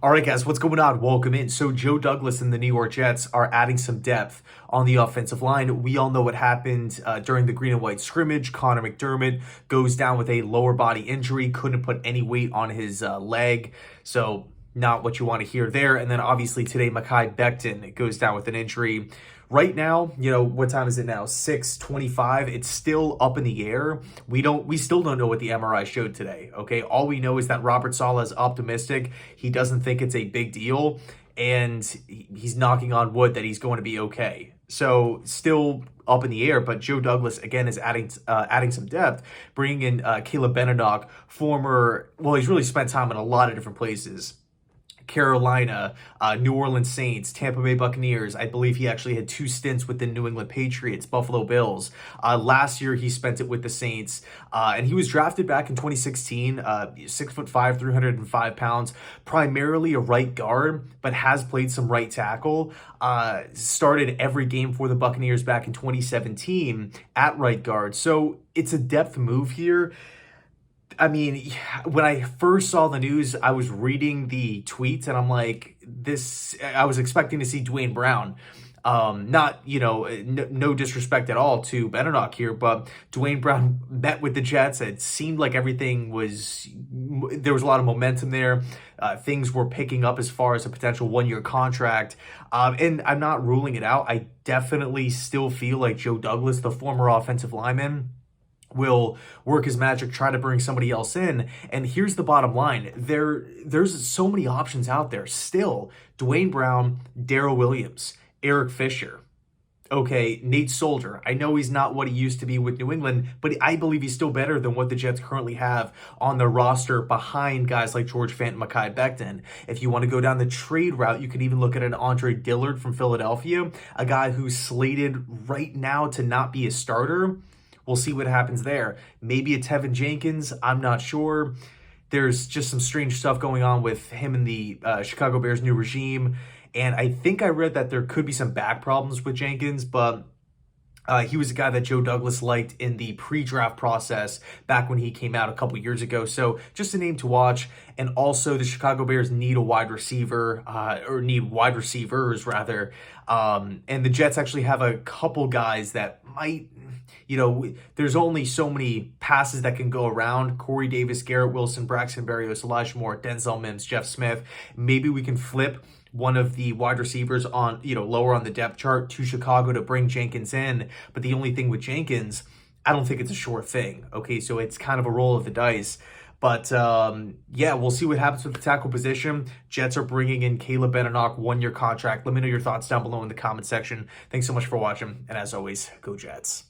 All right, guys, what's going on? Welcome in. So Joe Douglas and the New York Jets are adding some depth on the offensive line. We all know what happened during the green and white scrimmage. Connor McDermott goes down with a lower body injury, couldn't put any weight on his leg. So not what you want to hear there. And then obviously today, Mekhi Becton goes down with an injury. Right now, what time is it now? 6:25. It's still up in the air. We still don't know what the MRI showed today. Okay. All we know is that Robert Saleh is optimistic. He doesn't think it's a big deal. And he's knocking on wood that he's going to be okay. So still up in the air, but Joe Douglas again is adding some depth, bringing in Caleb Benenoch, he's really spent time in a lot of different places. Carolina, New Orleans Saints, Tampa Bay Buccaneers. I believe he actually had 2 stints with the New England Patriots, Buffalo Bills. Last year, he spent it with the Saints, and he was drafted back in 2016, 6'5", 305 pounds, primarily a right guard, but has played some right tackle. Started every game for the Buccaneers back in 2017 at right guard. So it's a depth move here. I mean, when I first saw the news, I was reading the tweets and I'm like, I was expecting to see Duane Brown. No disrespect at all to Benenoch here, but Duane Brown met with the Jets. It seemed like there was a lot of momentum there. Things were picking up as far as a potential 1-year contract. And I'm not ruling it out. I definitely still feel like Joe Douglas, the former offensive lineman, will work his magic, try to bring somebody else in. And here's the bottom line. There's so many options out there still. Duane Brown, Darrell Williams, Eric Fisher. Okay, Nate Solder. I know he's not what he used to be with New England, but I believe he's still better than what the Jets currently have on their roster behind guys like George Fant and Mekhi Becton. If you want to go down the trade route, you could even look at an Andre Dillard from Philadelphia, a guy who's slated right now to not be a starter. We'll see what happens there. Maybe a Tevin Jenkins. I'm not sure. There's just some strange stuff going on with him and the Chicago Bears' new regime. And I think I read that there could be some back problems with Jenkins, but he was a guy that Joe Douglas liked in the pre-draft process back when he came out a couple years ago. So just a name to watch. And also the Chicago Bears need a wide receiver, or need wide receivers rather. And the Jets actually have a couple guys that might, there's only so many passes that can go around. Corey Davis, Garrett Wilson, Braxton Berrios, Elijah Moore, Denzel Mims, Jeff Smith. Maybe we can flip one of the wide receivers on, lower on the depth chart to Chicago to bring Jenkins in. But the only thing with Jenkins, I don't think it's a sure thing. Okay, so it's kind of a roll of the dice. But we'll see what happens with the tackle position. Jets are bringing in Caleb Benenoch, 1-year contract. Let me know your thoughts down below in the comment section. Thanks so much for watching. And as always, go Jets.